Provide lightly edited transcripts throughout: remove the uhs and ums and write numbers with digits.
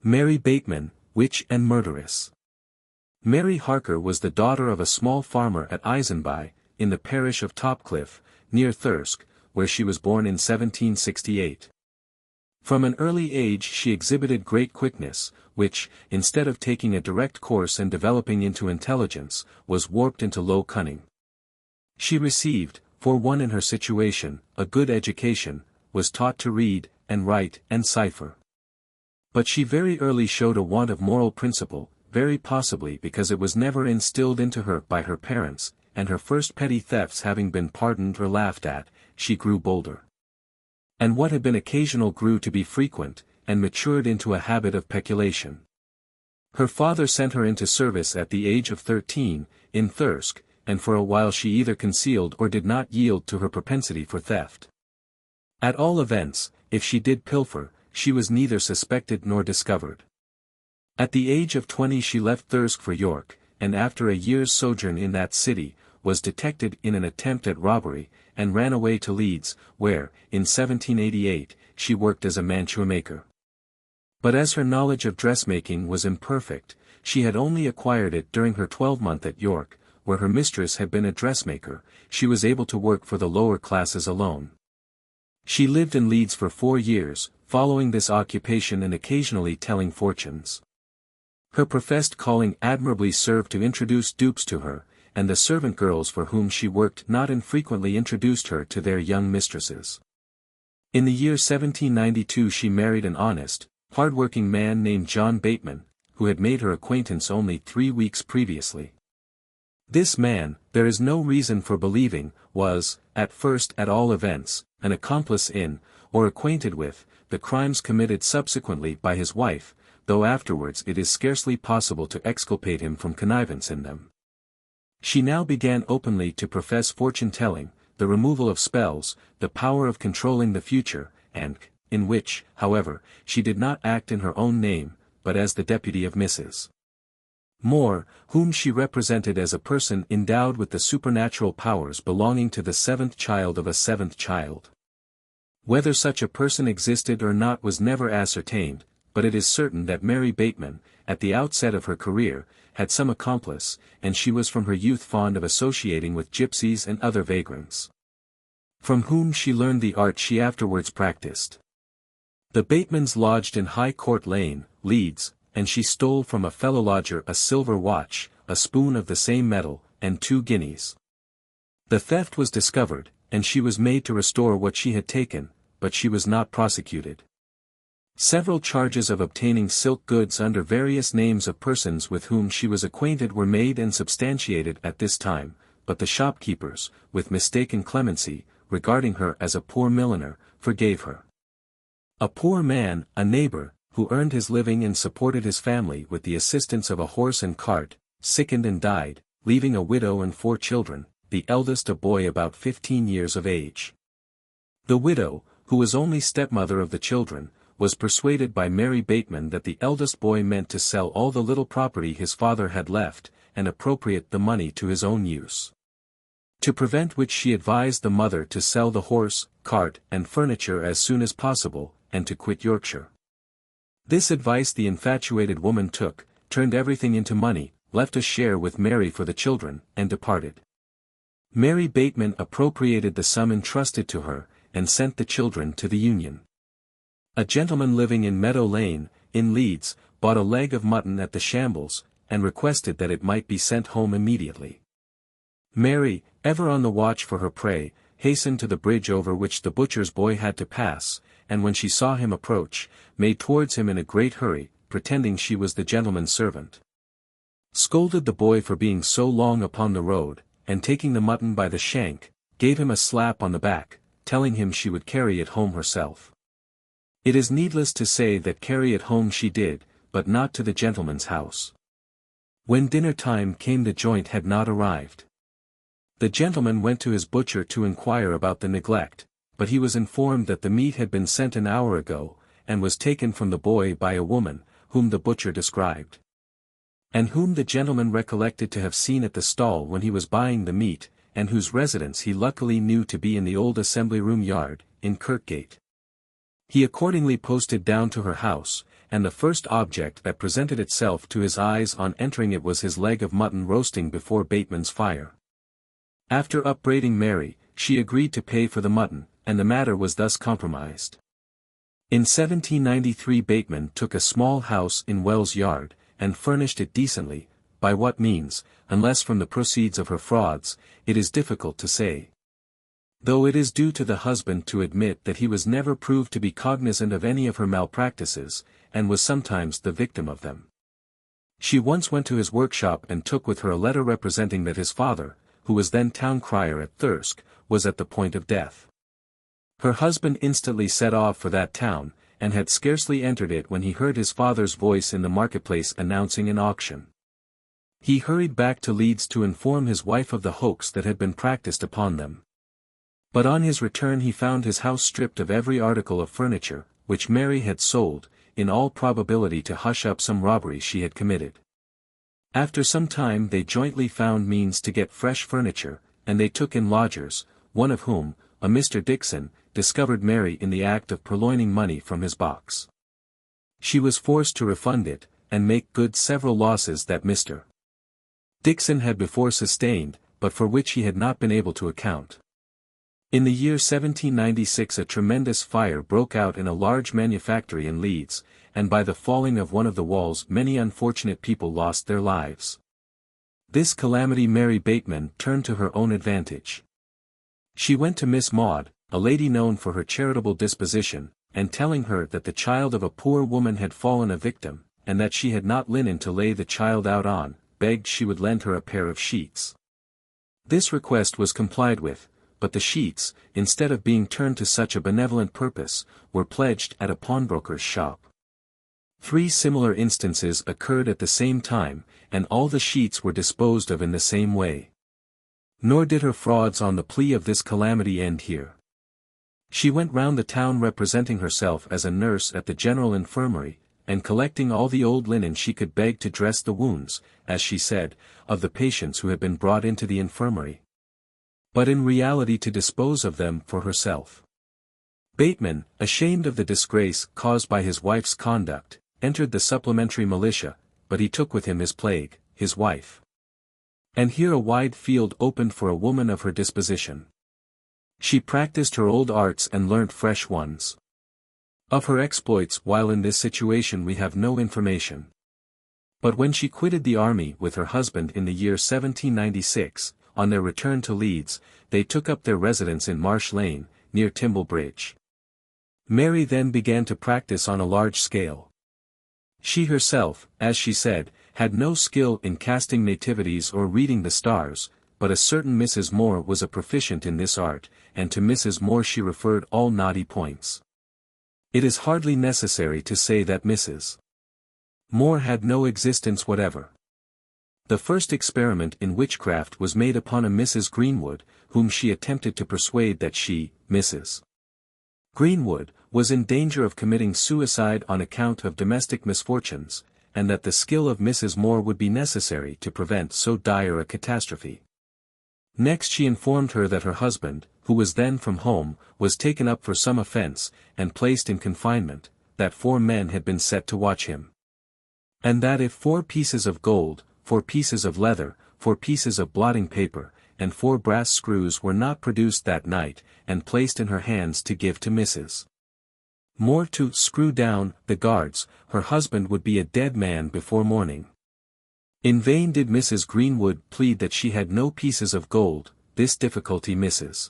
Mary Bateman, Witch and Murderess. Mary Harker was the daughter of a small farmer at Eisenby, in the parish of Topcliffe, near Thirsk, where she was born in 1768. From an early age she exhibited great quickness, which, instead of taking a direct course and developing into intelligence, was warped into low cunning. She received, for one in her situation, a good education, was taught to read, and write, and cipher. But she very early showed a want of moral principle, very possibly because it was never instilled into her by her parents, and her first petty thefts having been pardoned or laughed at, she grew bolder. And what had been occasional grew to be frequent, and matured into a habit of peculation. Her father sent her into service at the age of 13, in Thirsk, and for a while she either concealed or did not yield to her propensity for theft. At all events, if she did pilfer, she was neither suspected nor discovered. At the age of 20 she left Thirsk for York, and after a year's sojourn in that city, was detected in an attempt at robbery, and ran away to Leeds, where, in 1788, she worked as a mantua maker. But as her knowledge of dressmaking was imperfect, she had only acquired it during her 12-month at York, where her mistress had been a dressmaker. She was able to work for the lower classes alone. She lived in Leeds for 4 years, following this occupation and occasionally telling fortunes. Her professed calling admirably served to introduce dupes to her, and the servant girls for whom she worked not infrequently introduced her to their young mistresses. In the year 1792 she married an honest, hard-working man named John Bateman, who had made her acquaintance only 3 weeks previously. This man, there is no reason for believing, was, at first at all events, an accomplice in, or acquainted with, the crimes committed subsequently by his wife, though afterwards it is scarcely possible to exculpate him from connivance in them. She now began openly to profess fortune-telling, the removal of spells, the power of controlling the future, and, in which, however, she did not act in her own name, but as the deputy of Mrs. Moore, whom she represented as a person endowed with the supernatural powers belonging to the 7th child of a 7th child. Whether such a person existed or not was never ascertained, but it is certain that Mary Bateman, at the outset of her career, had some accomplice, and she was from her youth fond of associating with gypsies and other vagrants, from whom she learned the art she afterwards practiced. The Batemans lodged in High Court Lane, Leeds, and she stole from a fellow lodger a silver watch, a spoon of the same metal, and 2 guineas. The theft was discovered, and she was made to restore what she had taken, but she was not prosecuted. Several charges of obtaining silk goods under various names of persons with whom she was acquainted were made and substantiated at this time, but the shopkeepers, with mistaken clemency, regarding her as a poor milliner, forgave her. A poor man, a neighbor, who earned his living and supported his family with the assistance of a horse and cart, sickened and died, leaving a widow and 4 children, the eldest a boy about 15 years of age. The widow, who was only stepmother of the children, was persuaded by Mary Bateman that the eldest boy meant to sell all the little property his father had left, and appropriate the money to his own use. To prevent which she advised the mother to sell the horse, cart, and furniture as soon as possible, and to quit Yorkshire. This advice the infatuated woman took, turned everything into money, left a share with Mary for the children, and departed. Mary Bateman appropriated the sum entrusted to her, and sent the children to the Union. A gentleman living in Meadow Lane, in Leeds, bought a leg of mutton at the shambles, and requested that it might be sent home immediately. Mary, ever on the watch for her prey, hastened to the bridge over which the butcher's boy had to pass, and when she saw him approach, made towards him in a great hurry, pretending she was the gentleman's servant. Scolded the boy for being so long upon the road, and taking the mutton by the shank, gave him a slap on the back, telling him she would carry it home herself. It is needless to say that carry it home she did, but not to the gentleman's house. When dinner time came the joint had not arrived. The gentleman went to his butcher to inquire about the neglect, but he was informed that the meat had been sent an hour ago, and was taken from the boy by a woman, whom the butcher described, and whom the gentleman recollected to have seen at the stall when he was buying the meat, and whose residence he luckily knew to be in the old assembly room yard, in Kirkgate. He accordingly posted down to her house, and the first object that presented itself to his eyes on entering it was his leg of mutton roasting before Bateman's fire. After upbraiding Mary, she agreed to pay for the mutton, and the matter was thus compromised. In 1793 Bateman took a small house in Wells Yard, and furnished it decently. By what means, unless from the proceeds of her frauds, it is difficult to say. Though it is due to the husband to admit that he was never proved to be cognizant of any of her malpractices, and was sometimes the victim of them. She once went to his workshop and took with her a letter representing that his father, who was then town crier at Thirsk, was at the point of death. Her husband instantly set off for that town, and had scarcely entered it when he heard his father's voice in the marketplace announcing an auction. He hurried back to Leeds to inform his wife of the hoax that had been practiced upon them. But on his return he found his house stripped of every article of furniture, which Mary had sold, in all probability to hush up some robbery she had committed. After some time they jointly found means to get fresh furniture, and they took in lodgers, one of whom, a Mr. Dixon, discovered Mary in the act of purloining money from his box. She was forced to refund it, and make good several losses that Mr. Dixon had before sustained, but for which he had not been able to account. In the year 1796 a tremendous fire broke out in a large manufactory in Leeds, and by the falling of one of the walls many unfortunate people lost their lives. This calamity Mary Bateman turned to her own advantage. She went to Miss Maud, a lady known for her charitable disposition, and telling her that the child of a poor woman had fallen a victim, and that she had not linen to lay the child out on, begged she would lend her a pair of sheets. This request was complied with, but the sheets, instead of being turned to such a benevolent purpose, were pledged at a pawnbroker's shop. 3 similar instances occurred at the same time, and all the sheets were disposed of in the same way. Nor did her frauds on the plea of this calamity end here. She went round the town representing herself as a nurse at the general infirmary, and collecting all the old linen she could beg to dress the wounds, as she said, of the patients who had been brought into the infirmary, but in reality to dispose of them for herself. Bateman, ashamed of the disgrace caused by his wife's conduct, entered the supplementary militia, but he took with him his plague, his wife. And here a wide field opened for a woman of her disposition. She practiced her old arts and learnt fresh ones. Of her exploits while in this situation we have no information. But when she quitted the army with her husband in the year 1796, on their return to Leeds, they took up their residence in Marsh Lane, near Timble Bridge. Mary then began to practice on a large scale. She herself, as she said, had no skill in casting nativities or reading the stars, but a certain Mrs. Moore was a proficient in this art, and to Mrs. Moore she referred all knotty points. It is hardly necessary to say that Mrs. Moore had no existence whatever. The first experiment in witchcraft was made upon a Mrs. Greenwood, whom she attempted to persuade that she, Mrs. Greenwood, was in danger of committing suicide on account of domestic misfortunes, and that the skill of Mrs. Moore would be necessary to prevent so dire a catastrophe. Next she informed her that her husband, who was then from home, was taken up for some offence, and placed in confinement, that 4 men had been set to watch him. And that if 4 pieces of gold, 4 pieces of leather, 4 pieces of blotting paper, and 4 brass screws were not produced that night, and placed in her hands to give to Mrs. Moore to screw down the guards, her husband would be a dead man before morning. In vain did Mrs. Greenwood plead that she had no pieces of gold. This difficulty Mrs.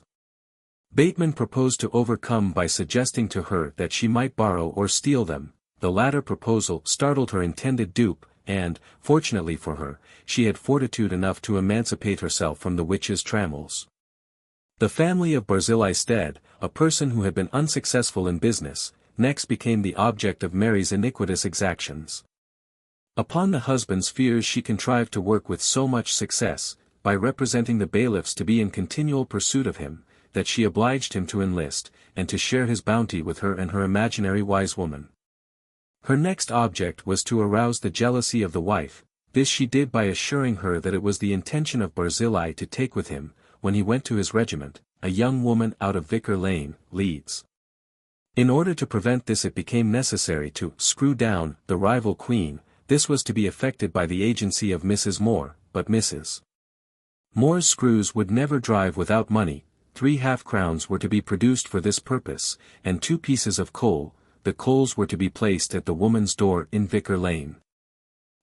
Bateman proposed to overcome by suggesting to her that she might borrow or steal them. The latter proposal startled her intended dupe, and, fortunately for her, she had fortitude enough to emancipate herself from the witch's trammels. The family of Barzillai Stead, a person who had been unsuccessful in business, next became the object of Mary's iniquitous exactions. Upon the husband's fears she contrived to work with so much success, by representing the bailiffs to be in continual pursuit of him, that she obliged him to enlist, and to share his bounty with her and her imaginary wise woman. Her next object was to arouse the jealousy of the wife. This she did by assuring her that it was the intention of Barzillai to take with him, when he went to his regiment, a young woman out of Vicar Lane, Leeds. In order to prevent this, it became necessary to screw down the rival queen. This was to be effected by the agency of Mrs. Moore, but Mrs. Moore's screws would never drive without money. 3 half-crowns were to be produced for this purpose, and 2 pieces of coal. The coals were to be placed at the woman's door in Vicar Lane.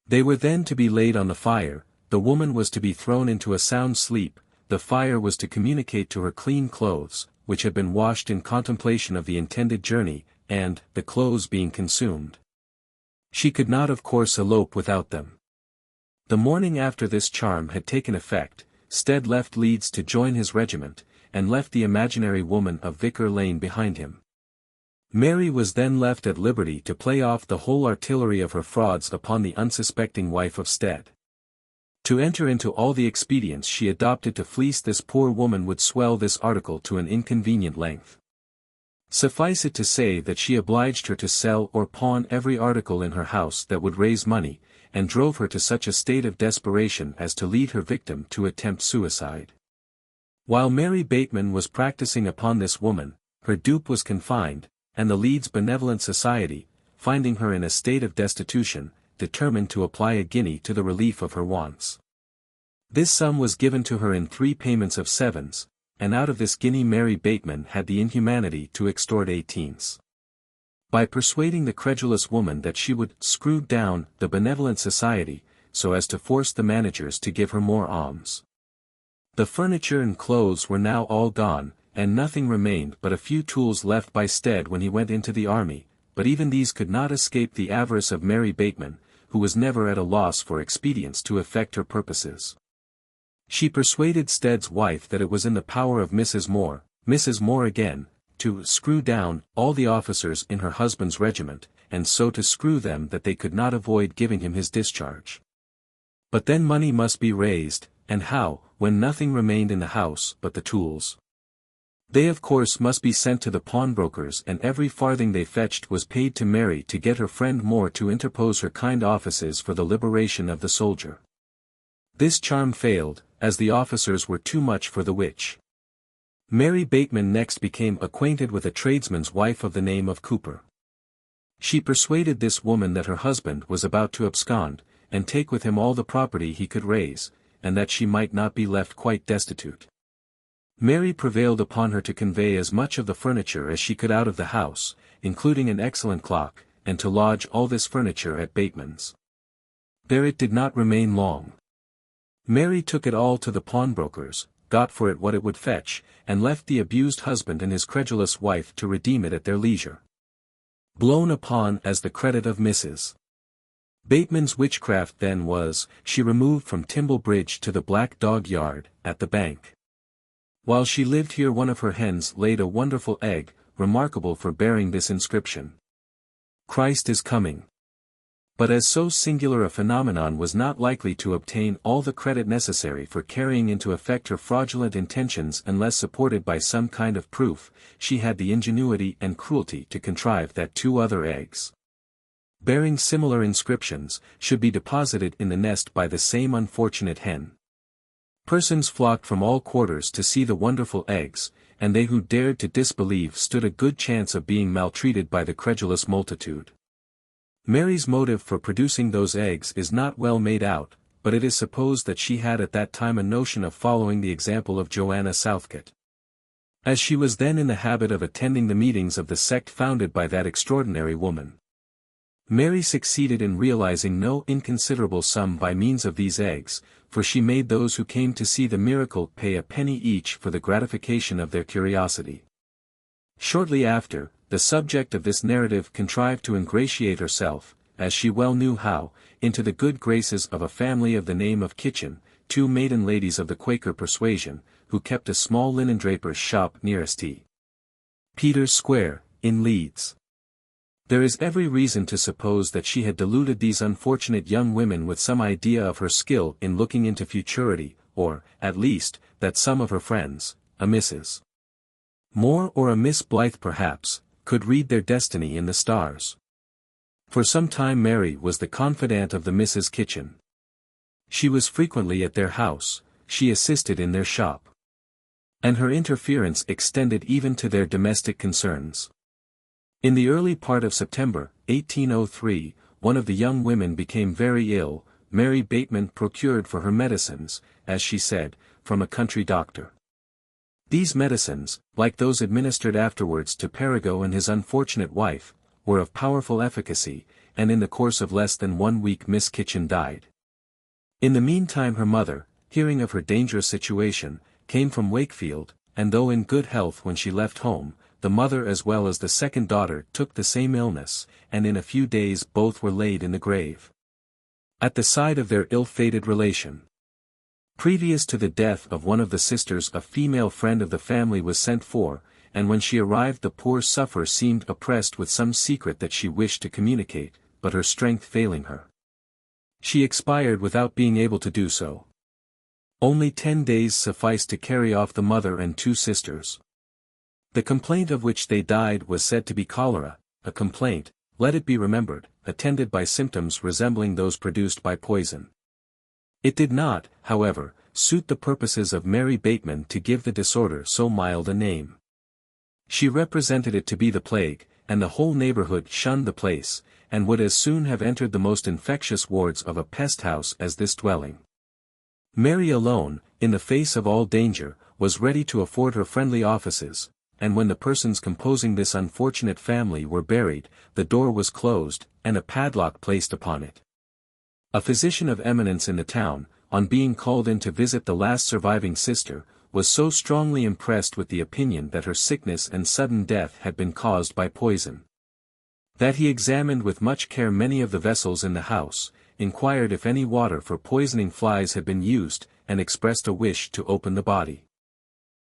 They were then to be laid on the fire. The woman was to be thrown into a sound sleep. The fire was to communicate to her clean clothes, which had been washed in contemplation of the intended journey, and, the clothes being consumed, she could not of course elope without them. The morning after this charm had taken effect, Stead left Leeds to join his regiment, and left the imaginary woman of Vicar Lane behind him. Mary was then left at liberty to play off the whole artillery of her frauds upon the unsuspecting wife of Stead. To enter into all the expedients she adopted to fleece this poor woman would swell this article to an inconvenient length. Suffice it to say that she obliged her to sell or pawn every article in her house that would raise money, and drove her to such a state of desperation as to lead her victim to attempt suicide. While Mary Bateman was practicing upon this woman, her dupe was confined, and the Leeds Benevolent Society, finding her in a state of destitution, determined to apply a guinea to the relief of her wants. This sum was given to her in 3 payments of 7s, and out of this guinea Mary Bateman had the inhumanity to extort 18s. By persuading the credulous woman that she would screw down the Benevolent Society, so as to force the managers to give her more alms. The furniture and clothes were now all gone, and nothing remained but a few tools left by Stead when he went into the army, but even these could not escape the avarice of Mary Bateman, who was never at a loss for expedients to effect her purposes. She persuaded Stead's wife that it was in the power of Mrs. Moore again, to screw down all the officers in her husband's regiment, and so to screw them that they could not avoid giving him his discharge. But then money must be raised, and how, when nothing remained in the house but the tools? They of course must be sent to the pawnbrokers, and every farthing they fetched was paid to Mary to get her friend Moore to interpose her kind offices for the liberation of the soldier. This charm failed, as the officers were too much for the witch. Mary Bateman next became acquainted with a tradesman's wife of the name of Cooper. She persuaded this woman that her husband was about to abscond, and take with him all the property he could raise, and that she might not be left quite destitute. Mary prevailed upon her to convey as much of the furniture as she could out of the house, including an excellent clock, and to lodge all this furniture at Bateman's. There it did not remain long. Mary took it all to the pawnbrokers, got for it what it would fetch, and left the abused husband and his credulous wife to redeem it at their leisure. Blown upon as the credit of Mrs. Bateman's witchcraft then was, she removed from Timble Bridge to the Black Dog Yard, at the Bank. While she lived here one of her hens laid a wonderful egg, remarkable for bearing this inscription: Christ is coming. But as so singular a phenomenon was not likely to obtain all the credit necessary for carrying into effect her fraudulent intentions unless supported by some kind of proof, she had the ingenuity and cruelty to contrive that 2 other eggs, bearing similar inscriptions, should be deposited in the nest by the same unfortunate hen. Persons flocked from all quarters to see the wonderful eggs, and they who dared to disbelieve stood a good chance of being maltreated by the credulous multitude. Mary's motive for producing those eggs is not well made out, but it is supposed that she had at that time a notion of following the example of Joanna Southcote, as she was then in the habit of attending the meetings of the sect founded by that extraordinary woman. Mary succeeded in realizing no inconsiderable sum by means of these eggs, for she made those who came to see the miracle pay a penny each for the gratification of their curiosity. Shortly after, the subject of this narrative contrived to ingratiate herself, as she well knew how, into the good graces of a family of the name of Kitchen, 2 maiden ladies of the Quaker persuasion, who kept a small linendraper's shop near St. Peter's Square, in Leeds. There is every reason to suppose that she had deluded these unfortunate young women with some idea of her skill in looking into futurity, or, at least, that some of her friends, a Mrs. Moore or a Miss Blythe perhaps, could read their destiny in the stars. For some time Mary was the confidante of the Mrs. Kitchen. She was frequently at their house, she assisted in their shop, and her interference extended even to their domestic concerns. In the early part of September, 1803, one of the young women became very ill. Mary Bateman procured for her medicines, as she said, from a country doctor. These medicines, like those administered afterwards to Perigot and his unfortunate wife, were of powerful efficacy, and in the course of less than 1 week Miss Kitchen died. In the meantime her mother, hearing of her dangerous situation, came from Wakefield, and though in good health when she left home, the mother as well as the second daughter took the same illness, and in a few days both were laid in the grave, at the side of their ill-fated relation. Previous to the death of one of the sisters a female friend of the family was sent for, and when she arrived the poor sufferer seemed oppressed with some secret that she wished to communicate, but her strength failing her, she expired without being able to do so. Only 10 days sufficed to carry off the mother and 2 sisters. The complaint of which they died was said to be cholera, a complaint, let it be remembered, attended by symptoms resembling those produced by poison. It did not, however, suit the purposes of Mary Bateman to give the disorder so mild a name. She represented it to be the plague, and the whole neighborhood shunned the place, and would as soon have entered the most infectious wards of a pest house as this dwelling. Mary alone, in the face of all danger, was ready to afford her friendly offices, and when the persons composing this unfortunate family were buried, the door was closed, and a padlock placed upon it. A physician of eminence in the town, on being called in to visit the last surviving sister, was so strongly impressed with the opinion that her sickness and sudden death had been caused by poison, that he examined with much care many of the vessels in the house, inquired if any water for poisoning flies had been used, and expressed a wish to open the body.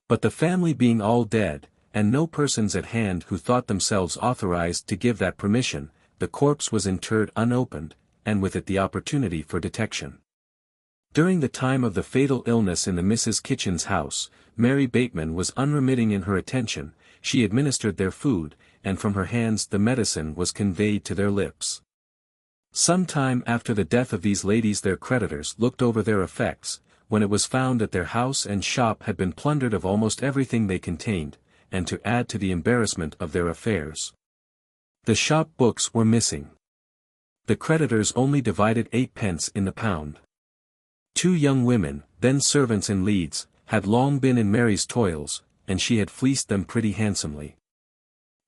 But the family being all dead, and no persons at hand who thought themselves authorized to give that permission, the corpse was interred unopened, and with it the opportunity for detection. During the time of the fatal illness in the Mrs. Kitchen's house, Mary Bateman was unremitting in her attention. She administered their food, and from her hands the medicine was conveyed to their lips. Some time after the death of these ladies their creditors looked over their effects, when it was found that their house and shop had been plundered of almost everything they contained, and to add to the embarrassment of their affairs, the shop books were missing. The creditors only divided 8d. in the pound. 2 young women, then servants in Leeds, had long been in Mary's toils, and she had fleeced them pretty handsomely.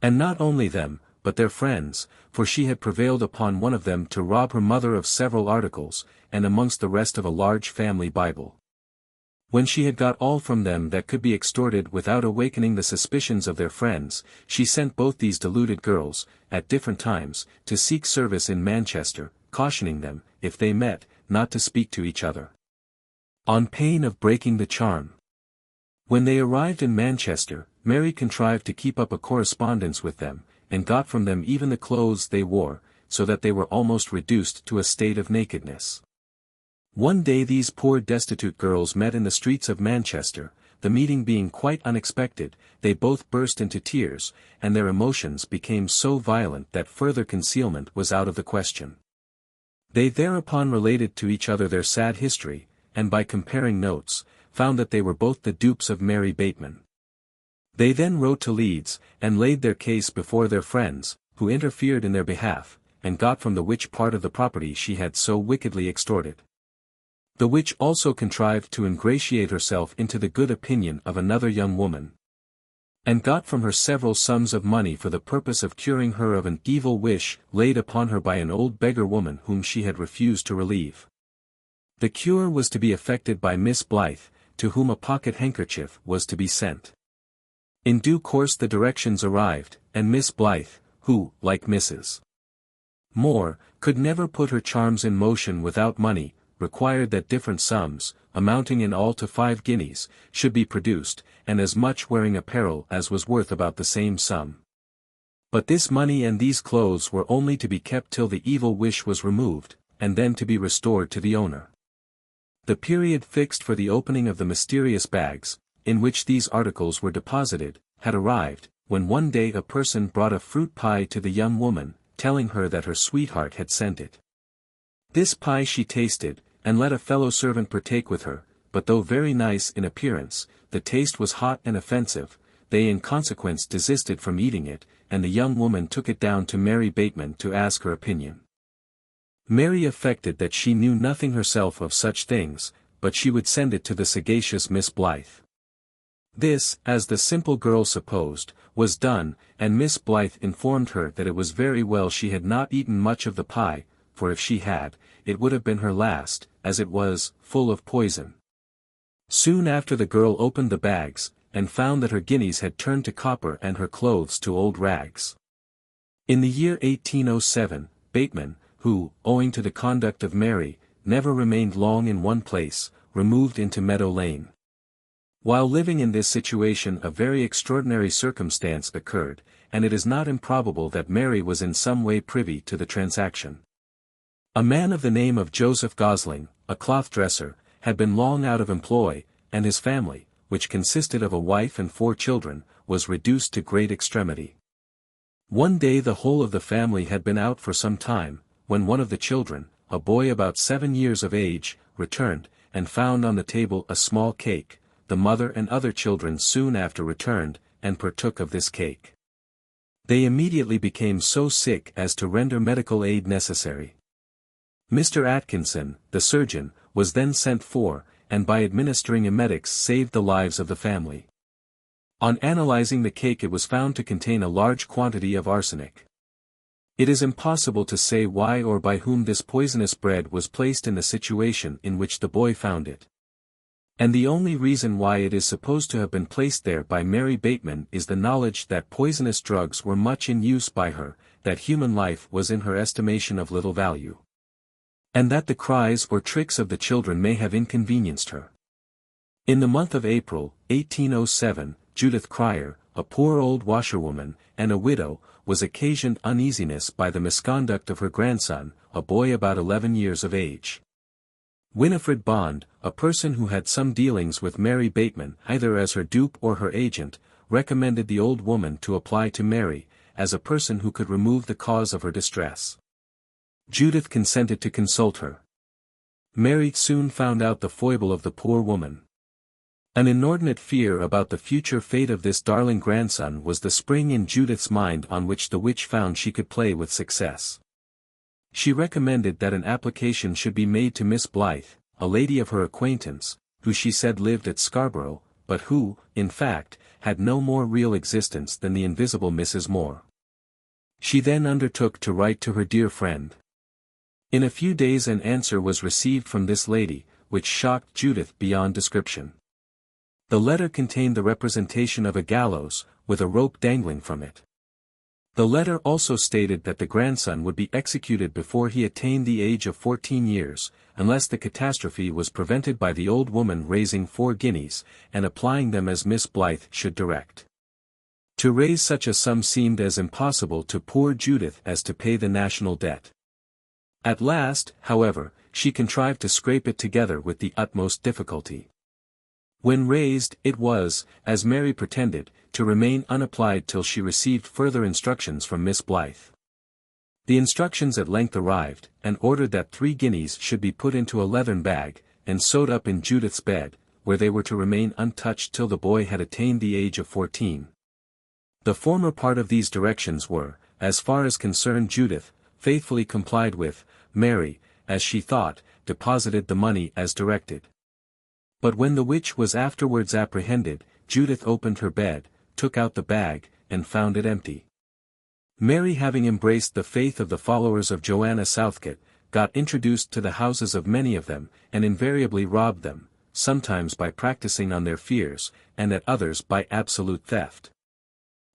And not only them, but their friends, for she had prevailed upon one of them to rob her mother of several articles, and amongst the rest of a large family Bible. When she had got all from them that could be extorted without awakening the suspicions of their friends, she sent both these deluded girls, at different times, to seek service in Manchester, cautioning them, if they met, not to speak to each other, on pain of breaking the charm. When they arrived in Manchester, Mary contrived to keep up a correspondence with them, and got from them even the clothes they wore, so that they were almost reduced to a state of nakedness. One day these poor destitute girls met in the streets of Manchester. The meeting being quite unexpected, they both burst into tears, and their emotions became so violent that further concealment was out of the question. They thereupon related to each other their sad history, and by comparing notes, found that they were both the dupes of Mary Bateman. They then wrote to Leeds, and laid their case before their friends, who interfered in their behalf, and got from the witch part of the property she had so wickedly extorted. The witch also contrived to ingratiate herself into the good opinion of another young woman, and got from her several sums of money for the purpose of curing her of an evil wish laid upon her by an old beggar woman whom she had refused to relieve. The cure was to be effected by Miss Blythe, to whom a pocket handkerchief was to be sent. In due course the directions arrived, and Miss Blythe, who, like Mrs. Moore, could never put her charms in motion without money, required that different sums, amounting in all to 5 guineas, should be produced, and as much wearing apparel as was worth about the same sum. But this money and these clothes were only to be kept till the evil wish was removed, and then to be restored to the owner. The period fixed for the opening of the mysterious bags, in which these articles were deposited, had arrived, when one day a person brought a fruit pie to the young woman, telling her that her sweetheart had sent it. This pie she tasted, and let a fellow servant partake with her, but though very nice in appearance, the taste was hot and offensive. They in consequence desisted from eating it, and the young woman took it down to Mary Bateman to ask her opinion. Mary affected that she knew nothing herself of such things, but she would send it to the sagacious Miss Blythe. This, as the simple girl supposed, was done, and Miss Blythe informed her that it was very well she had not eaten much of the pie, for if she had, it would have been her last, as it was full of poison. Soon after the girl opened the bags, and found that her guineas had turned to copper and her clothes to old rags. In the year 1807, Bateman, who, owing to the conduct of Mary, never remained long in one place, removed into Meadow Lane. While living in this situation a very extraordinary circumstance occurred, and it is not improbable that Mary was in some way privy to the transaction. A man of the name of Joseph Gosling, a cloth dresser, had been long out of employ, and his family, which consisted of a wife and 4 children, was reduced to great extremity. One day the whole of the family had been out for some time, when one of the children, a boy about 7 years of age, returned, and found on the table a small cake. The mother and other children soon after returned, and partook of this cake. They immediately became so sick as to render medical aid necessary. Mr. Atkinson, the surgeon, was then sent for, and by administering emetics saved the lives of the family. On analyzing the cake it was found to contain a large quantity of arsenic. It is impossible to say why or by whom this poisonous bread was placed in the situation in which the boy found it. And the only reason why it is supposed to have been placed there by Mary Bateman is the knowledge that poisonous drugs were much in use by her, that human life was in her estimation of little value, and that the cries or tricks of the children may have inconvenienced her. In the month of April, 1807, Judith Cryer, a poor old washerwoman, and a widow, was occasioned uneasiness by the misconduct of her grandson, a boy about 11 years of age. Winifred Bond, a person who had some dealings with Mary Bateman either as her dupe or her agent, recommended the old woman to apply to Mary, as a person who could remove the cause of her distress. Judith consented to consult her. Mary soon found out the foible of the poor woman. An inordinate fear about the future fate of this darling grandson was the spring in Judith's mind on which the witch found she could play with success. She recommended that an application should be made to Miss Blythe, a lady of her acquaintance, who she said lived at Scarborough, but who, in fact, had no more real existence than the invisible Mrs. Moore. She then undertook to write to her dear friend. In a few days an answer was received from this lady, which shocked Judith beyond description. The letter contained the representation of a gallows, with a rope dangling from it. The letter also stated that the grandson would be executed before he attained the age of 14 years, unless the catastrophe was prevented by the old woman raising 4 guineas, and applying them as Miss Blythe should direct. To raise such a sum seemed as impossible to poor Judith as to pay the national debt. At last, however, she contrived to scrape it together with the utmost difficulty. When raised, it was, as Mary pretended, to remain unapplied till she received further instructions from Miss Blythe. The instructions at length arrived, and ordered that 3 guineas should be put into a leathern bag, and sewed up in Judith's bed, where they were to remain untouched till the boy had attained the age of 14. The former part of these directions were, as far as concerned Judith, faithfully complied with. Mary, as she thought, deposited the money as directed. But when the witch was afterwards apprehended, Judith opened her bed, took out the bag, and found it empty. Mary, having embraced the faith of the followers of Joanna Southcote, got introduced to the houses of many of them, and invariably robbed them, sometimes by practicing on their fears, and at others by absolute theft.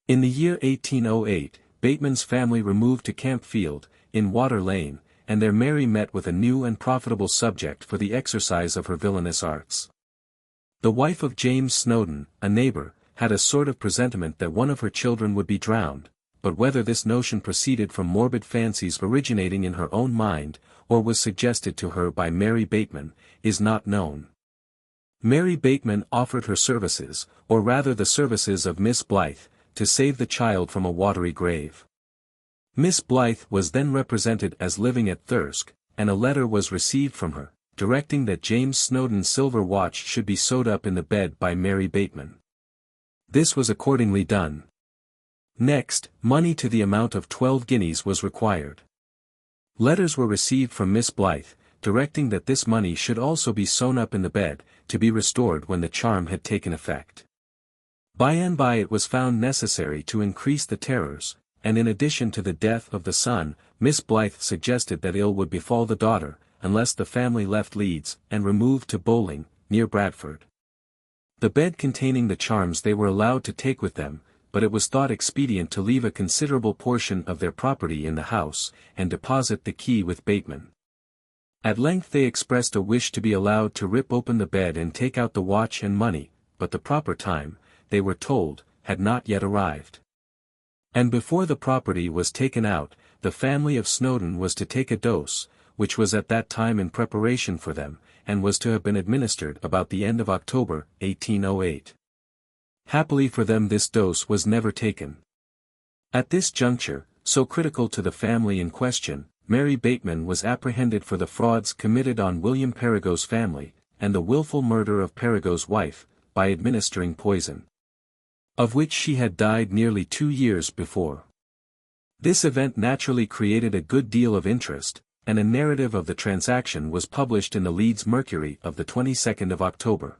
In the year 1808, Bateman's family removed to Campfield, in Water Lane, and there Mary met with a new and profitable subject for the exercise of her villainous arts. The wife of James Snowdon, a neighbor, had a sort of presentiment that one of her children would be drowned, but whether this notion proceeded from morbid fancies originating in her own mind, or was suggested to her by Mary Bateman, is not known. Mary Bateman offered her services, or rather the services of Miss Blythe, to save the child from a watery grave. Miss Blythe was then represented as living at Thirsk, and a letter was received from her, directing that James Snowdon's silver watch should be sewed up in the bed by Mary Bateman. This was accordingly done. Next, money to the amount of 12 guineas was required. Letters were received from Miss Blythe, directing that this money should also be sewn up in the bed, to be restored when the charm had taken effect. By and by it was found necessary to increase the terrors, and in addition to the death of the son, Miss Blythe suggested that ill would befall the daughter, unless the family left Leeds, and removed to Bowling, near Bradford. The bed containing the charms they were allowed to take with them, but it was thought expedient to leave a considerable portion of their property in the house, and deposit the key with Bateman. At length they expressed a wish to be allowed to rip open the bed and take out the watch and money, but the proper time, they were told, had not yet arrived. And before the property was taken out, the family of Snowdon was to take a dose, which was at that time in preparation for them, and was to have been administered about the end of October, 1808. Happily for them this dose was never taken. At this juncture, so critical to the family in question, Mary Bateman was apprehended for the frauds committed on William Perigo's family, and the wilful murder of Perigo's wife, by administering poison, of which she had died nearly 2 years before. This event naturally created a good deal of interest, and a narrative of the transaction was published in the Leeds Mercury of the 22nd of October.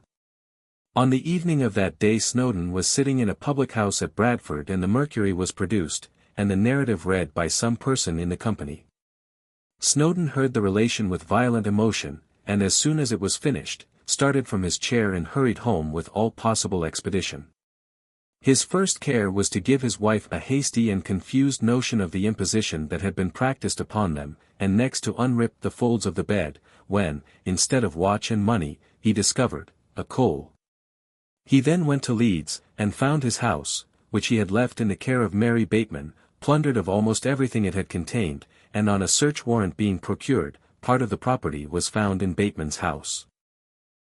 On the evening of that day Snowdon was sitting in a public house at Bradford and the Mercury was produced, and the narrative read by some person in the company. Snowdon heard the relation with violent emotion, and as soon as it was finished, started from his chair and hurried home with all possible expedition. His first care was to give his wife a hasty and confused notion of the imposition that had been practiced upon them, and next to unrip the folds of the bed, when, instead of watch and money, he discovered a coal. He then went to Leeds, and found his house, which he had left in the care of Mary Bateman, plundered of almost everything it had contained, and on a search warrant being procured, part of the property was found in Bateman's house.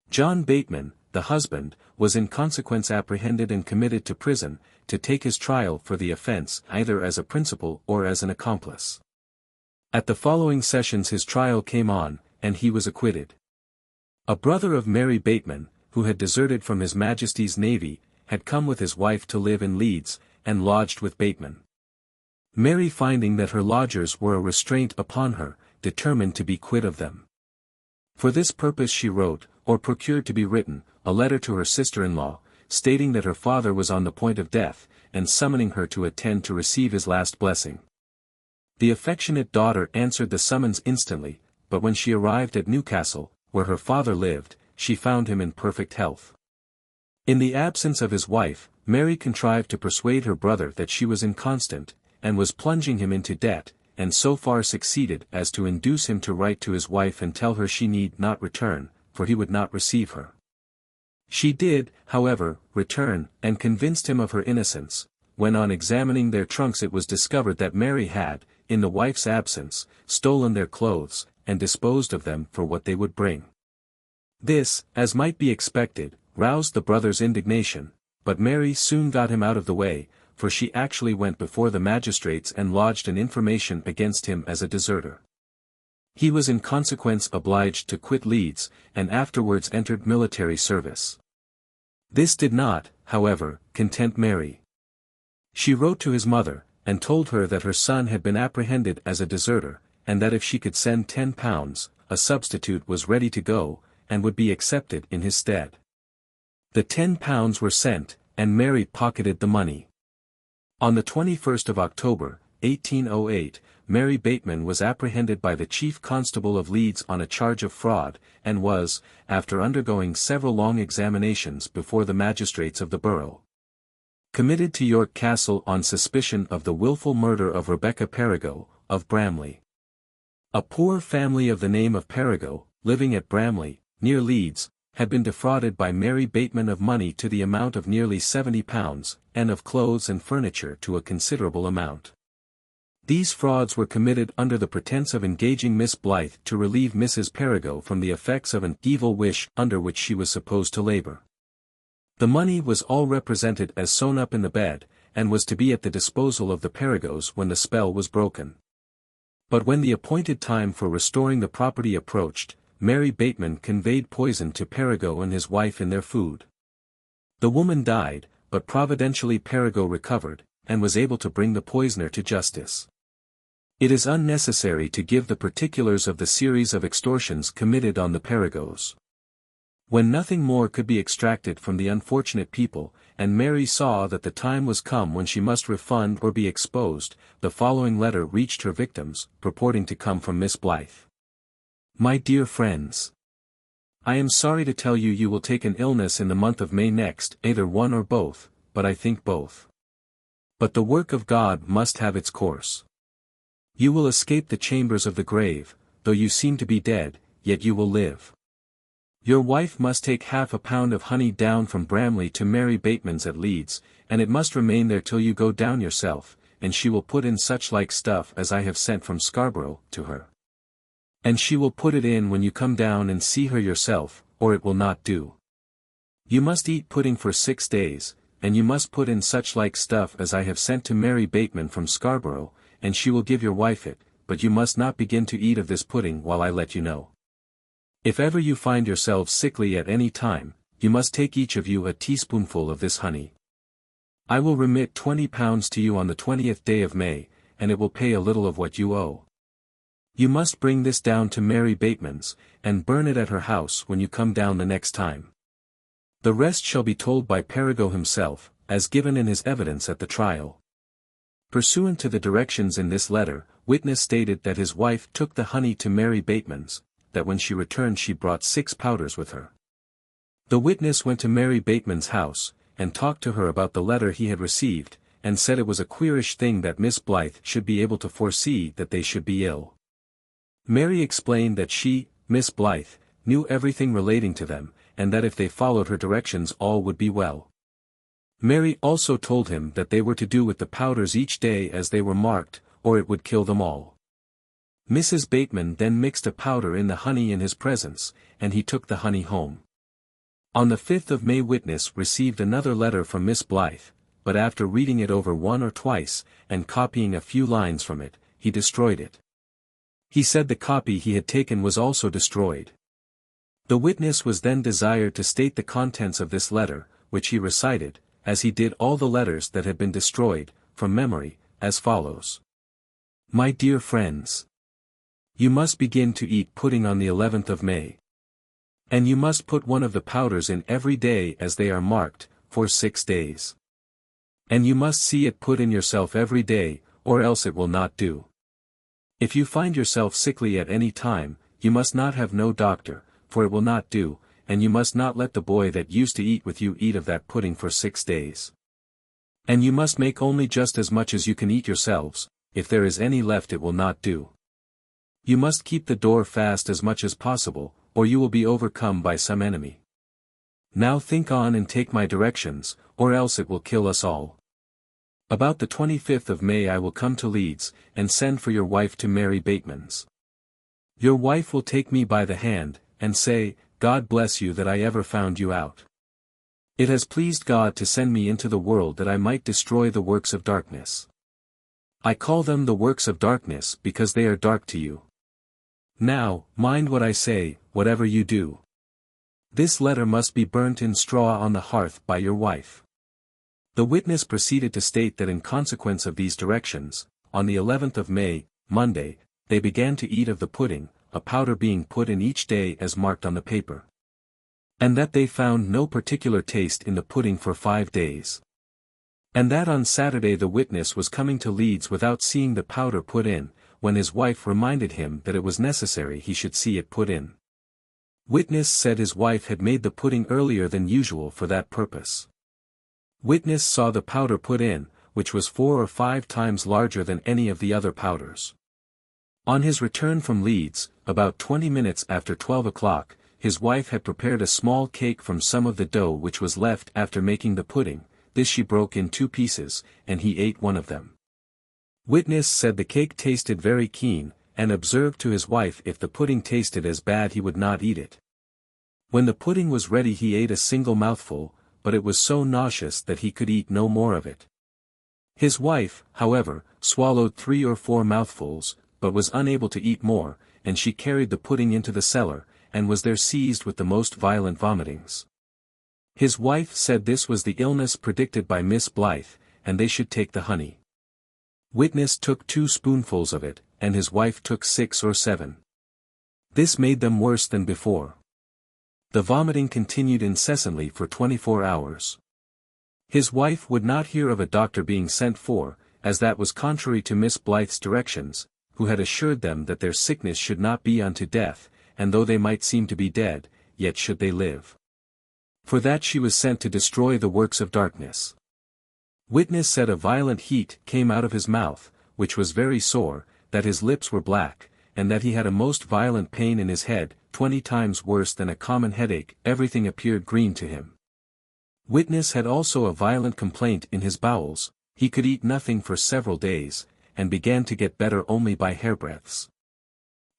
John Bateman, the husband, was in consequence apprehended and committed to prison, to take his trial for the offence either as a principal or as an accomplice. At the following sessions his trial came on, and he was acquitted. A brother of Mary Bateman, who had deserted from His Majesty's Navy, had come with his wife to live in Leeds, and lodged with Bateman. Mary, finding that her lodgers were a restraint upon her, determined to be quit of them. For this purpose she wrote, or procured to be written, a letter to her sister-in-law, stating that her father was on the point of death, and summoning her to attend to receive his last blessing. The affectionate daughter answered the summons instantly, but when she arrived at Newcastle, where her father lived, she found him in perfect health. In the absence of his wife, Mary contrived to persuade her brother that she was inconstant, and was plunging him into debt, and so far succeeded as to induce him to write to his wife and tell her she need not return, for he would not receive her. She did, however, return, and convinced him of her innocence, when on examining their trunks it was discovered that Mary had, in the wife's absence, stolen their clothes, and disposed of them for what they would bring. This, as might be expected, roused the brother's indignation, but Mary soon got him out of the way, for she actually went before the magistrates and lodged an information against him as a deserter. He was in consequence obliged to quit Leeds, and afterwards entered military service. This did not, however, content Mary. She wrote to his mother, and told her that her son had been apprehended as a deserter, and that if she could send £10, a substitute was ready to go, and would be accepted in his stead. The £10 were sent, and Mary pocketed the money. On the 21st of October, 1808, Mary Bateman was apprehended by the Chief Constable of Leeds on a charge of fraud, and was, after undergoing several long examinations before the magistrates of the borough, committed to York Castle on suspicion of the wilful murder of Rebecca Perigo, of Bramley. A poor family of the name of Perigo, living at Bramley, near Leeds, had been defrauded by Mary Bateman of money to the amount of nearly £70, and of clothes and furniture to a considerable amount. These frauds were committed under the pretence of engaging Miss Blythe to relieve Mrs. Perigo from the effects of an evil wish under which she was supposed to labor. The money was all represented as sewn up in the bed, and was to be at the disposal of the Perigos when the spell was broken. But when the appointed time for restoring the property approached, Mary Bateman conveyed poison to Perigo and his wife in their food. The woman died, but providentially Perigo recovered, and was able to bring the poisoner to justice. It is unnecessary to give the particulars of the series of extortions committed on the Perigos. When nothing more could be extracted from the unfortunate people, and Mary saw that the time was come when she must refund or be exposed, the following letter reached her victims, purporting to come from Miss Blythe. My dear friends, I am sorry to tell you will take an illness in the month of May next, either one or both, but I think both. But the work of God must have its course. You will escape the chambers of the grave, though you seem to be dead, yet you will live. Your wife must take half a pound of honey down from Bramley to Mary Bateman's at Leeds, and it must remain there till you go down yourself, and she will put in such like stuff as I have sent from Scarborough to her. And she will put it in when you come down and see her yourself, or it will not do. You must eat pudding for 6 days, and you must put in such like stuff as I have sent to Mary Bateman from Scarborough, and she will give your wife it, but you must not begin to eat of this pudding while I let you know. If ever you find yourselves sickly at any time, you must take each of you a teaspoonful of this honey. I will remit £20 to you on the 20th day of May, and it will pay a little of what you owe. You must bring this down to Mary Bateman's, and burn it at her house when you come down the next time. The rest shall be told by Perigo himself, as given in his evidence at the trial. Pursuant to the directions in this letter, witness stated that his wife took the honey to Mary Bateman's, that when she returned she brought 6 powders with her. The witness went to Mary Bateman's house, and talked to her about the letter he had received, and said it was a queerish thing that Miss Blythe should be able to foresee that they should be ill. Mary explained that she, Miss Blythe, knew everything relating to them, and that if they followed her directions all would be well. Mary also told him that they were to do with the powders each day as they were marked, or it would kill them all. Mrs. Bateman then mixed a powder in the honey in his presence, and he took the honey home. On the 5th of May witness received another letter from Miss Blythe, but after reading it over one or twice, and copying a few lines from it, he destroyed it. He said the copy he had taken was also destroyed. The witness was then desired to state the contents of this letter, which he recited, as he did all the letters that had been destroyed, from memory, as follows. My dear friends, you must begin to eat pudding on the 11th of May. And you must put one of the powders in every day as they are marked, for 6 days. And you must see it put in yourself every day, or else it will not do. If you find yourself sickly at any time, you must not have no doctor, for it will not do, and you must not let the boy that used to eat with you eat of that pudding for 6 days. And you must make only just as much as you can eat yourselves, if there is any left it will not do. You must keep the door fast as much as possible, or you will be overcome by some enemy. Now think on and take my directions, or else it will kill us all. About the 25th of May I will come to Leeds, and send for your wife to Mary Bateman's. Your wife will take me by the hand, and say, God bless you that I ever found you out. It has pleased God to send me into the world that I might destroy the works of darkness. I call them the works of darkness because they are dark to you. Now, mind what I say, whatever you do. This letter must be burnt in straw on the hearth by your wife. The witness proceeded to state that in consequence of these directions, on the 11th of May, Monday, they began to eat of the pudding, a powder being put in each day as marked on the paper. And that they found no particular taste in the pudding for 5 days. And that on Saturday the witness was coming to Leeds without seeing the powder put in, when his wife reminded him that it was necessary he should see it put in. Witness said his wife had made the pudding earlier than usual for that purpose. Witness saw the powder put in, which was 4 or 5 times larger than any of the other powders. On his return from Leeds, about 20 minutes after 12 o'clock, his wife had prepared a small cake from some of the dough which was left after making the pudding. This she broke in 2 pieces, and he ate one of them. Witness said the cake tasted very keen, and observed to his wife if the pudding tasted as bad he would not eat it. When the pudding was ready he ate a single mouthful, but it was so nauseous that he could eat no more of it. His wife, however, swallowed 3 or 4 mouthfuls, but was unable to eat more, and she carried the pudding into the cellar, and was there seized with the most violent vomitings. His wife said this was the illness predicted by Miss Blythe, and they should take the honey. Witness took 2 spoonfuls of it, and his wife took 6 or 7. This made them worse than before. The vomiting continued incessantly for 24 hours. His wife would not hear of a doctor being sent for, as that was contrary to Miss Blythe's directions, who had assured them that their sickness should not be unto death, and though they might seem to be dead, yet should they live. For that she was sent to destroy the works of darkness. Witness said a violent heat came out of his mouth, which was very sore, that his lips were black, and that he had a most violent pain in his head, 20 times worse than a common headache. Everything appeared green to him. Witness had also a violent complaint in his bowels, he could eat nothing for several days, and began to get better only by hairbreadths.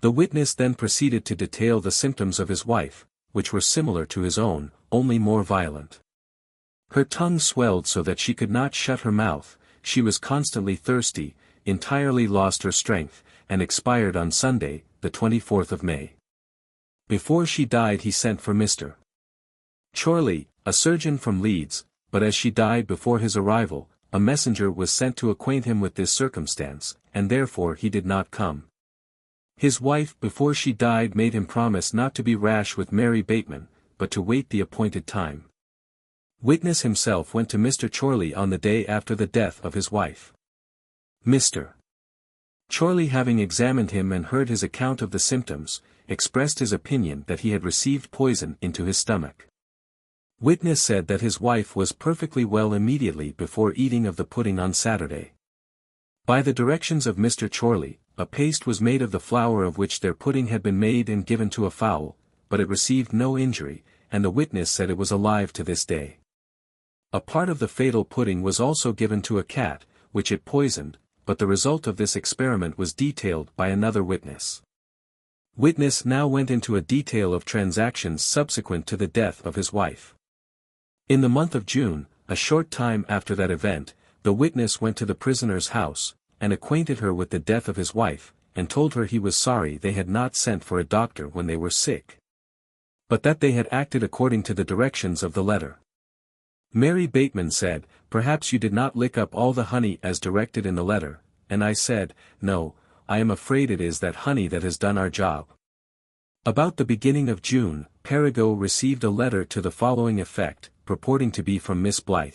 The witness then proceeded to detail the symptoms of his wife, which were similar to his own, only more violent. Her tongue swelled so that she could not shut her mouth, she was constantly thirsty, entirely lost her strength, and expired on Sunday, the 24th of May. Before she died he sent for Mr. Chorley, a surgeon from Leeds, but as she died before his arrival, a messenger was sent to acquaint him with this circumstance, and therefore he did not come. His wife before she died made him promise not to be rash with Mary Bateman, but to wait the appointed time. Witness himself went to Mr. Chorley on the day after the death of his wife. Mr. Chorley, having examined him and heard his account of the symptoms, expressed his opinion that he had received poison into his stomach. Witness said that his wife was perfectly well immediately before eating of the pudding on Saturday. By the directions of Mr. Chorley, a paste was made of the flour of which their pudding had been made and given to a fowl, but it received no injury, and the witness said it was alive to this day. A part of the fatal pudding was also given to a cat, which it poisoned, but the result of this experiment was detailed by another witness. Witness now went into a detail of transactions subsequent to the death of his wife. In the month of June, a short time after that event, the witness went to the prisoner's house, and acquainted her with the death of his wife, and told her he was sorry they had not sent for a doctor when they were sick, but that they had acted according to the directions of the letter. Mary Bateman said, "Perhaps you did not lick up all the honey as directed in the letter," and I said, "No, I am afraid it is that honey that has done our job." About the beginning of June, Perigot received a letter to the following effect, purporting to be from Miss Blythe.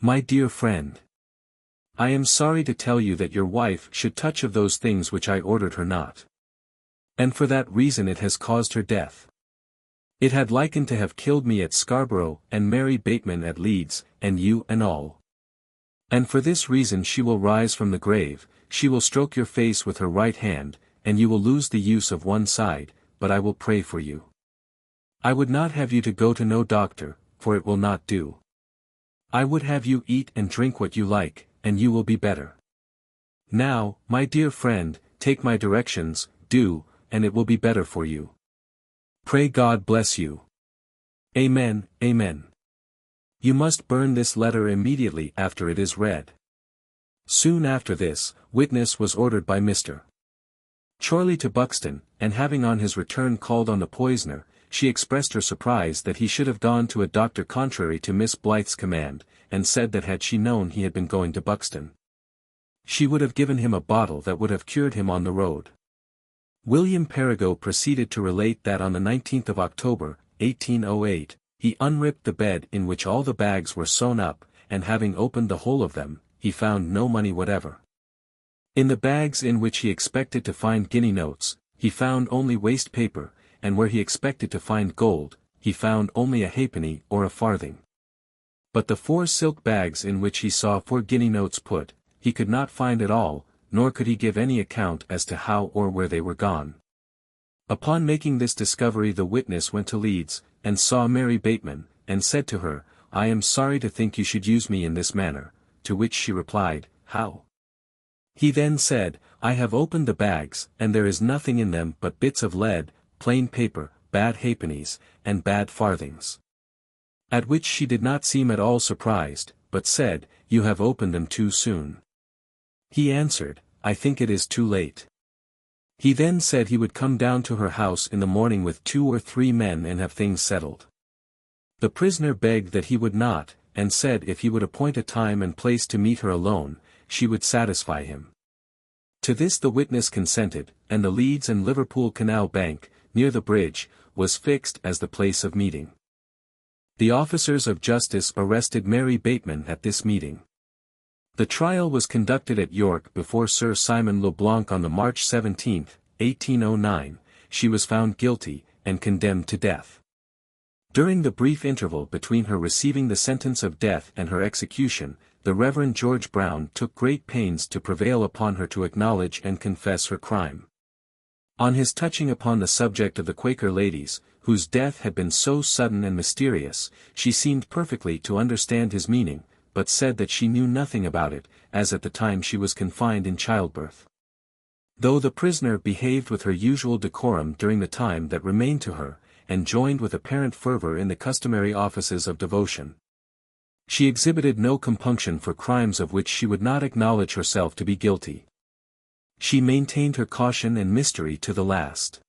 "My dear friend, I am sorry to tell you that your wife should touch of those things which I ordered her not. And for that reason it has caused her death. It had likened to have killed me at Scarborough and Mary Bateman at Leeds, and you and all. And for this reason she will rise from the grave, she will stroke your face with her right hand, and you will lose the use of one side, but I will pray for you. I would not have you to go to no doctor, for it will not do. I would have you eat and drink what you like, and you will be better. Now, my dear friend, take my directions, do, and it will be better for you. Pray God bless you. Amen, amen. You must burn this letter immediately after it is read." Soon after this, witness was ordered by Mr. Chorley to Buxton, and having on his return called on the poisoner, she expressed her surprise that he should have gone to a doctor contrary to Miss Blythe's command, and said that had she known he had been going to Buxton, she would have given him a bottle that would have cured him on the road. William Perigot proceeded to relate that on the 19th of October, 1808, he unripped the bed in which all the bags were sewn up, and having opened the whole of them, he found no money whatever. In the bags in which he expected to find guinea notes, he found only waste paper, and where he expected to find gold, he found only a halfpenny or a farthing. But the 4 silk bags in which he saw 4 guinea notes put, he could not find at all, nor could he give any account as to how or where they were gone. Upon making this discovery the witness went to Leeds, and saw Mary Bateman, and said to her, "I am sorry to think you should use me in this manner," to which she replied, "How?" He then said, "I have opened the bags, and there is nothing in them but bits of lead, plain paper, bad halfpennies, and bad farthings." At which she did not seem at all surprised, but said, "You have opened them too soon." He answered, "I think it is too late." He then said he would come down to her house in the morning with 2 or 3 men and have things settled. The prisoner begged that he would not, and said if he would appoint a time and place to meet her alone, she would satisfy him. To this the witness consented, and the Leeds and Liverpool Canal Bank, near the bridge, was fixed as the place of meeting. The officers of justice arrested Mary Bateman at this meeting. The trial was conducted at York before Sir Simon Le Blanc on the March 17, 1809, she was found guilty, and condemned to death. During the brief interval between her receiving the sentence of death and her execution, the Reverend George Brown took great pains to prevail upon her to acknowledge and confess her crime. On his touching upon the subject of the Quaker ladies, whose death had been so sudden and mysterious, she seemed perfectly to understand his meaning, but said that she knew nothing about it, as at the time she was confined in childbirth. Though the prisoner behaved with her usual decorum during the time that remained to her, and joined with apparent fervor in the customary offices of devotion, she exhibited no compunction for crimes of which she would not acknowledge herself to be guilty. She maintained her caution and mystery to the last.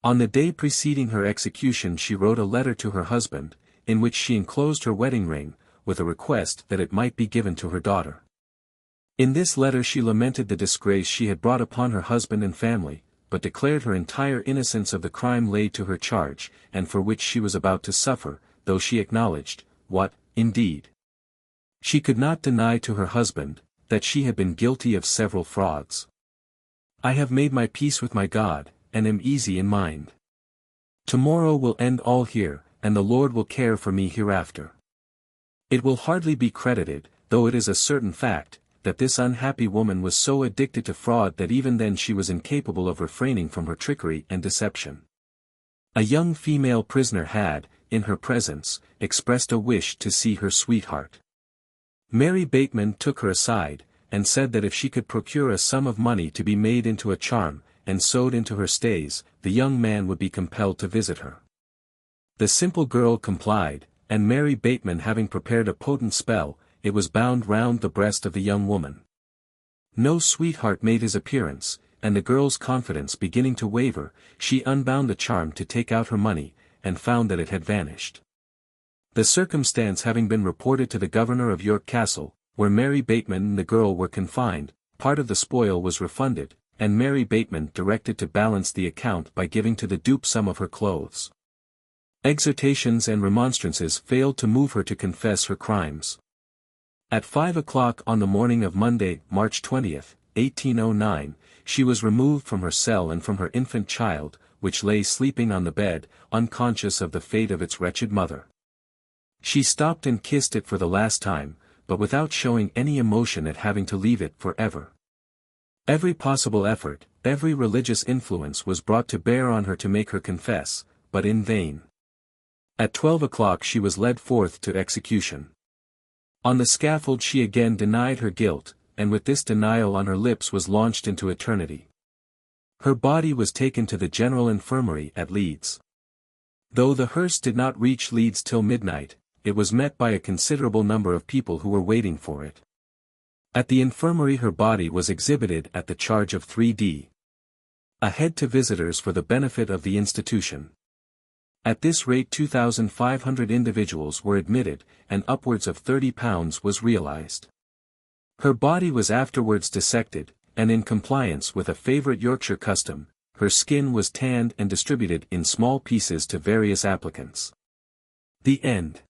On the day preceding her execution she wrote a letter to her husband, in which she enclosed her wedding ring, with a request that it might be given to her daughter. In this letter she lamented the disgrace she had brought upon her husband and family, but declared her entire innocence of the crime laid to her charge, and for which she was about to suffer, though she acknowledged, what, indeed, she could not deny to her husband, that she had been guilty of several frauds. I have made my peace with my God, and am easy in mind. Tomorrow will end all here, and the Lord will care for me hereafter. It will hardly be credited, though it is a certain fact, that this unhappy woman was so addicted to fraud that even then she was incapable of refraining from her trickery and deception. A young female prisoner had, in her presence, expressed a wish to see her sweetheart. Mary Bateman took her aside, and said that if she could procure a sum of money to be made into a charm, and sewed into her stays, the young man would be compelled to visit her. The simple girl complied, and Mary Bateman having prepared a potent spell, it was bound round the breast of the young woman. No sweetheart made his appearance, and the girl's confidence beginning to waver, she unbound the charm to take out her money, and found that it had vanished. The circumstance having been reported to the governor of York Castle, where Mary Bateman and the girl were confined, part of the spoil was refunded, and Mary Bateman directed to balance the account by giving to the dupe some of her clothes. Exhortations and remonstrances failed to move her to confess her crimes. At 5 o'clock on the morning of Monday, March 20, 1809, she was removed from her cell and from her infant child, which lay sleeping on the bed, unconscious of the fate of its wretched mother. She stopped and kissed it for the last time, but without showing any emotion at having to leave it for ever. Every possible effort, every religious influence was brought to bear on her to make her confess, but in vain. At 12 o'clock she was led forth to execution. On the scaffold she again denied her guilt, and with this denial on her lips was launched into eternity. Her body was taken to the General Infirmary at Leeds. Though the hearse did not reach Leeds till midnight, it was met by a considerable number of people who were waiting for it. At the infirmary her body was exhibited at the charge of 3d. a head to visitors for the benefit of the institution. At this rate 2,500 individuals were admitted, and upwards of £30 was realized. Her body was afterwards dissected, and in compliance with a favourite Yorkshire custom, her skin was tanned and distributed in small pieces to various applicants. The end.